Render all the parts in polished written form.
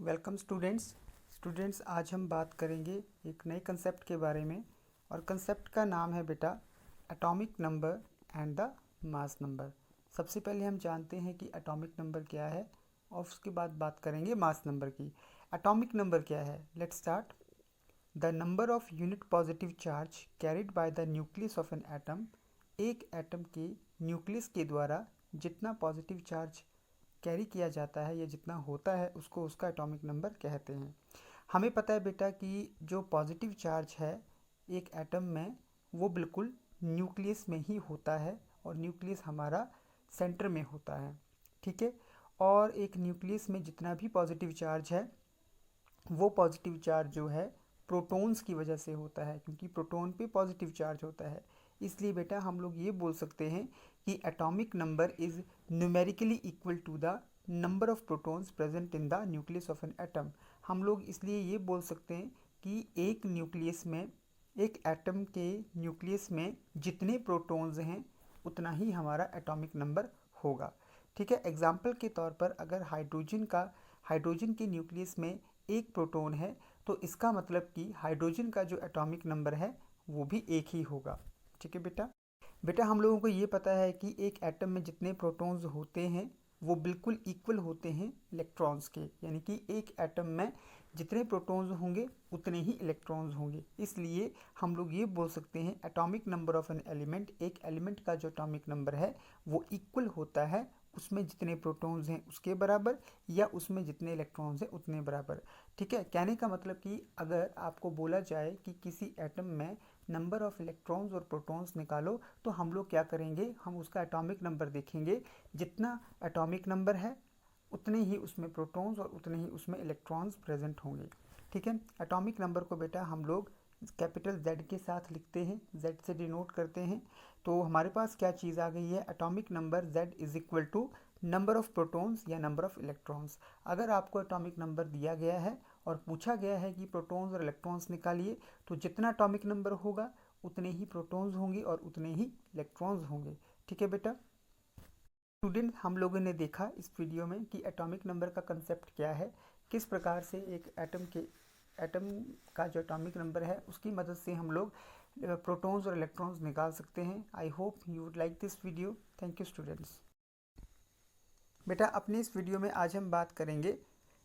Welcome students आज हम बात करेंगे एक नए कंसेप्ट के बारे में। और कंसेप्ट का नाम है बेटा atomic number and the mass number. सबसे पहले हम जानते हैं कि एटॉमिक नंबर क्या है और उसके बाद बात करेंगे मास नंबर की। एटॉमिक नंबर क्या है, let's start. The number of unit positive charge carried by the nucleus of an atom. एक एटम के न्यूक्लियस के द्वारा जितना पॉजिटिव चार्ज कैरी किया जाता है या जितना होता है उसको उसका एटॉमिक नंबर कहते हैं। हमें पता है बेटा कि जो पॉजिटिव चार्ज है एक एटम में वो बिल्कुल न्यूक्लियस में ही होता है और न्यूक्लियस हमारा सेंटर में होता है, ठीक है। और एक न्यूक्लियस में जितना भी पॉजिटिव चार्ज है वो पॉजिटिव चार्ज जो है प्रोटॉन्स की वजह से होता है, क्योंकि प्रोटॉन पे पॉजिटिव चार्ज होता है। इसलिए बेटा हम लोग ये बोल सकते हैं कि atomic number is numerically equal to the number of protons present in the nucleus of an atom. हम लोग इसलिए ये बोल सकते हैं कि एक न्यूक्लियस में, एक एटम के न्यूक्लियस में जितने प्रोटॉन्स हैं उतना ही हमारा एटॉमिक नंबर होगा, ठीक है। एग्जाम्पल के तौर पर अगर हाइड्रोजन के न्यूक्लियस में एक प्रोटॉन है तो इसका मतलब कि हाइड्रोजन का जो एटॉमिक नंबर है वो भी एक ही होगा, ठीक है बेटा हम लोगों को ये पता है कि एक एटम में जितने प्रोटॉन्स होते हैं वो बिल्कुल इक्वल होते हैं इलेक्ट्रॉन्स के, यानी कि एक एटम में जितने प्रोटॉन्स होंगे उतने ही इलेक्ट्रॉन्स होंगे। इसलिए हम लोग ये बोल सकते हैं atomic number of an element, एक एलिमेंट का जो एटॉमिक नंबर है वो इक्वल होता है उसमें जितने प्रोटॉन्स हैं उसके बराबर या उसमें जितने इलेक्ट्रॉन्स हैं उतने बराबर, ठीक है। कहने का मतलब कि अगर आपको बोला जाए कि किसी एटम में नंबर ऑफ इलेक्ट्रॉन्स और प्रोटॉन्स निकालो तो हम लोग क्या करेंगे, हम उसका एटॉमिक नंबर देखेंगे। जितना एटॉमिक नंबर है उतने ही उसमें प्रोटॉन्स और उतने ही उसमें इलेक्ट्रॉन्स प्रेजेंट होंगे, ठीक है। एटॉमिक नंबर को बेटा हम लोग कैपिटल Z के साथ लिखते हैं, Z से डिनोट करते हैं। तो हमारे पास क्या चीज़ आ गई है, atomic number Z is equal to number of protons या नंबर ऑफ इलेक्ट्रॉन्स। अगर आपको एटॉमिक नंबर दिया गया है और पूछा गया है कि प्रोटॉन्स और इलेक्ट्रॉन्स निकालिए तो जितना एटॉमिक नंबर होगा उतने ही प्रोटॉन्स होंगे और उतने ही इलेक्ट्रॉन्स होंगे, ठीक है बेटा। स्टूडेंट हम लोगों ने देखा इस वीडियो में कि एटॉमिक नंबर का कंसेप्ट क्या है, किस प्रकार से एक एटम का जो एटॉमिक नंबर है उसकी मदद से हम लोग प्रोटॉन्स और इलेक्ट्रॉन्स निकाल सकते हैं। I hope you would like this video. Thank you students. बेटा अपने इस वीडियो में आज हम बात करेंगे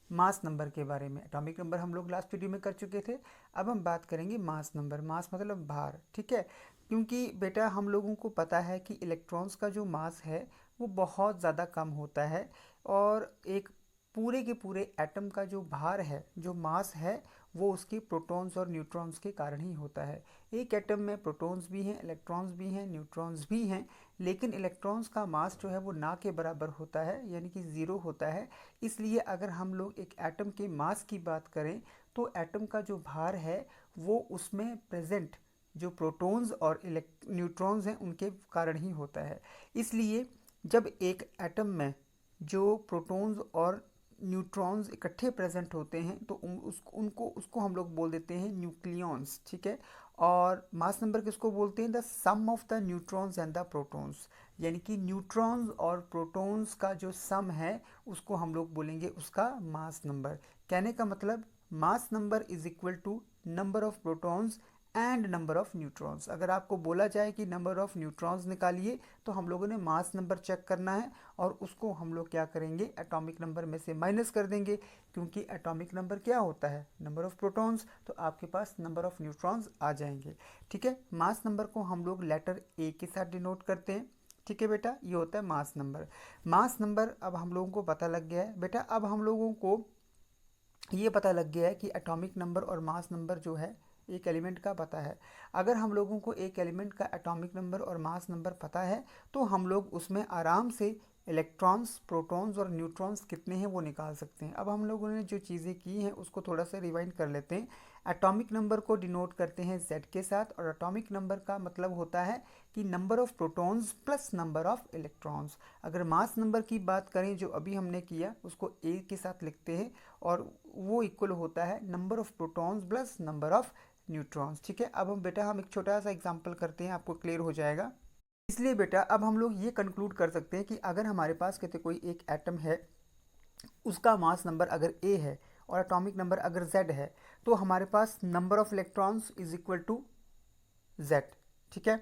मास नंबर के बारे में। एटॉमिक नंबर हम लोग लास्ट वीडियो में कर चुके थे, अब हम बात करेंगे मास नंबर। मास मतलब भार, ठीक है। क्योंकि बेटा हम लोगों को पता है कि इलेक्ट्रॉन्स का जो मास है वो बहुत ज़्यादा कम होता है और एक पूरे के पूरे एटम का जो भार है, जो मास है, वो उसके प्रोटॉन्स और न्यूट्रॉन्स के कारण ही होता है। एक एटम में प्रोटॉन्स भी हैं, इलेक्ट्रॉन्स भी हैं, न्यूट्रॉन्स भी हैं, लेकिन इलेक्ट्रॉन्स का मास जो है वो ना के बराबर होता है, यानी कि ज़ीरो होता है। इसलिए अगर हम लोग एक एटम के मास की बात करें तो एटम का जो भार है वो उसमें प्रेजेंट जो प्रोटॉन्स और न्यूट्रॉन्स हैं उनके कारण ही होता है। इसलिए जब एक एटम में जो प्रोटॉन्स और न्यूट्रॉन्स इकट्ठे प्रेजेंट होते हैं तो उसको हम लोग बोल देते हैं न्यूक्लियॉन्स, ठीक है। और मास नंबर किसको बोलते हैं, the sum of the neutrons and the protons, यानी कि न्यूट्रॉन्स और प्रोटॉन्स का जो सम है उसको हम लोग बोलेंगे उसका मास नंबर। कहने का मतलब mass number is equal to number of protons and number of neutrons. अगर आपको बोला जाए कि नंबर ऑफ न्यूट्रॉन्स निकालिए तो हम लोगों ने मास नंबर चेक करना है और उसको हम लोग क्या करेंगे, एटॉमिक नंबर में से माइनस कर देंगे, क्योंकि एटॉमिक नंबर क्या होता है, नंबर ऑफ प्रोटॉन्स, तो आपके पास नंबर ऑफ न्यूट्रॉन्स आ जाएंगे, ठीक है। मास नंबर को हम लोग लेटर ए के साथ डिनोट करते हैं, ठीक है बेटा। ये होता है मास नंबर। मास नंबर अब हम लोगों को पता लग गया है बेटा। अब हम लोगों को ये पता लग गया है कि एटॉमिक नंबर और मास नंबर जो है एक एलिमेंट का पता है। अगर हम लोगों को एक एलिमेंट का एटॉमिक नंबर और मास नंबर पता है तो हम लोग उसमें आराम से इलेक्ट्रॉन्स, प्रोटॉन्स और न्यूट्रॉन्स कितने हैं वो निकाल सकते हैं। अब हम लोगों ने जो चीज़ें की हैं उसको थोड़ा सा रिवाइंड कर लेते हैं। एटॉमिक नंबर को डिनोट करते हैं Z के साथ और एटॉमिक नंबर का मतलब होता है कि number of protons plus number of electrons. अगर मास नंबर की बात करें जो अभी हमने किया उसको A के साथ लिखते हैं और वो इक्वल होता है number of protons plus number of neutrons, ठीक है। अब हम एक छोटा सा एग्जांपल करते हैं, आपको क्लियर हो जाएगा। इसलिए बेटा अब हम लोग ये कंक्लूड कर सकते हैं कि अगर हमारे पास कहते कोई एक एटम है, उसका मास नंबर अगर A है और एटॉमिक नंबर अगर Z है तो हमारे पास number of electrons is equal to Z, ठीक है,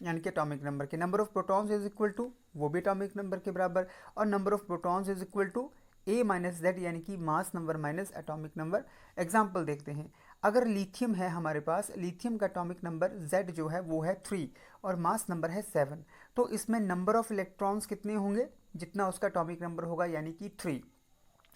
यानी कि एटॉमिक नंबर के number of protons is equal to वो भी एटॉमिक नंबर के बराबर, और number of protons is equal to A minus Z यानी कि mass number minus atomic number. Example देखते हैं, अगर लिथियम है हमारे पास, लिथियम का एटॉमिक नंबर Z जो है वो है 3 और मास नंबर है 7, तो इसमें नंबर ऑफ इलेक्ट्रॉन्स कितने होंगे, जितना उसका एटॉमिक नंबर होगा यानी कि 3।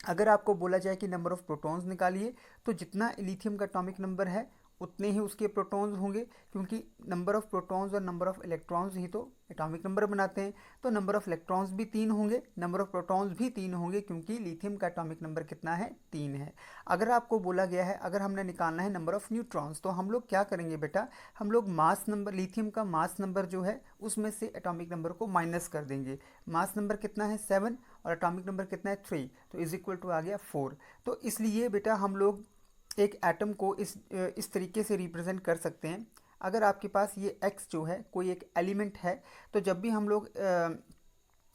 अगर आपको बोला जाए कि नंबर ऑफ प्रोटॉन्स निकालिए तो जितना लिथियम का एटॉमिक नंबर है उतने ही उसके प्रोटॉन्स होंगे, क्योंकि नंबर ऑफ प्रोटॉन्स और नंबर ऑफ इलेक्ट्रॉन्स ही तो एटॉमिक नंबर बनाते हैं। तो नंबर ऑफ इलेक्ट्रॉन्स भी 3 होंगे, नंबर ऑफ प्रोटॉन्स भी 3 होंगे, क्योंकि लिथियम का एटॉमिक नंबर कितना है, 3 है। अगर आपको बोला गया है अगर हमने निकालना है नंबर ऑफ न्यूट्रॉन्स, तो हम लोग क्या करेंगे बेटा, हम लोग मास नंबर, लिथियम का मास नंबर जो है उसमें से एटॉमिक नंबर को माइनस कर देंगे। मास नंबर कितना है 7 और एटॉमिक नंबर कितना है 3, तो इज इक्वल टू आ गया 4। तो इसलिए बेटा हम लोग एक एटम को इस तरीके से रिप्रेजेंट कर सकते हैं। अगर आपके पास ये x जो है कोई एक एलिमेंट है, तो जब भी हम लोग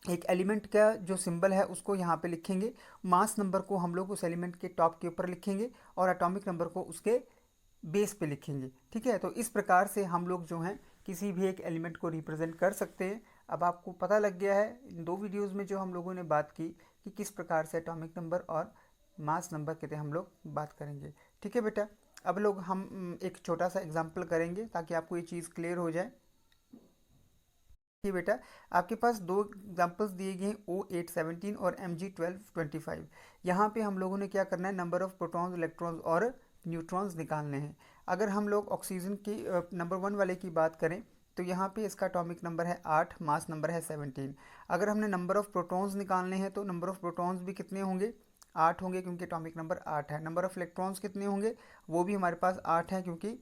एक एलिमेंट का जो सिंबल है उसको यहाँ पे लिखेंगे, मास नंबर को हम लोग उस एलिमेंट के टॉप के ऊपर लिखेंगे और एटॉमिक नंबर को उसके बेस पे लिखेंगे, ठीक है। तो इस प्रकार से हम लोग जो हैं किसी भी एक एलिमेंट को रिप्रेजेंट कर सकते हैं। अब आपको पता लग गया है इन 2 वीडियोज़ में जो हम लोगों ने बात की कि किस प्रकार से एटॉमिक नंबर और मास नंबर के हम लोग बात करेंगे, ठीक है बेटा। अब लोग हम एक छोटा सा एग्जाम्पल करेंगे ताकि आपको ये चीज़ क्लियर हो जाए। ठीक बेटा, आपके पास 2 एग्जाम्पल्स दिए गए हैं O817 और Mg1225। यहाँ पे हम लोगों ने क्या करना है, नंबर ऑफ प्रोटॉन्स, इलेक्ट्रॉन्स और न्यूट्रॉन्स निकालने हैं। अगर हम लोग ऑक्सीजन की नंबर 1 वाले की बात करें तो यहाँ पे इसका एटॉमिक नंबर है 8, मास नंबर है 17। अगर हमने नंबर ऑफ प्रोटॉन्स निकालने हैं तो नंबर ऑफ प्रोटॉन्स भी कितने होंगे, 8 होंगे, क्योंकि एटॉमिक नंबर 8 है। नंबर ऑफ इलेक्ट्रॉन्स कितने होंगे, वो भी हमारे पास 8 है, क्योंकि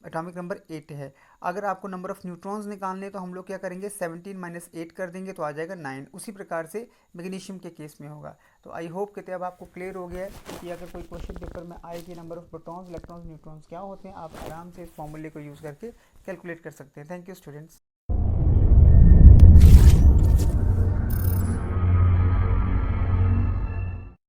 एटॉमिक नंबर 8 है। अगर आपको नंबर ऑफ न्यूट्रॉन्स निकालने तो हम लोग क्या करेंगे, 17 माइनस 8 कर देंगे तो आ जाएगा 9। उसी प्रकार से मैग्नीशियम के केस में होगा। तो आई होप कि अब आपको क्लियर हो गया है कि अगर कोई क्वेश्चन पेपर में आए कि number of protons, electrons, neutrons क्या होते हैं, आप आराम से इस फॉर्मूले को यूज़ करके कैलकुलेट कर सकते हैं। Thank you students.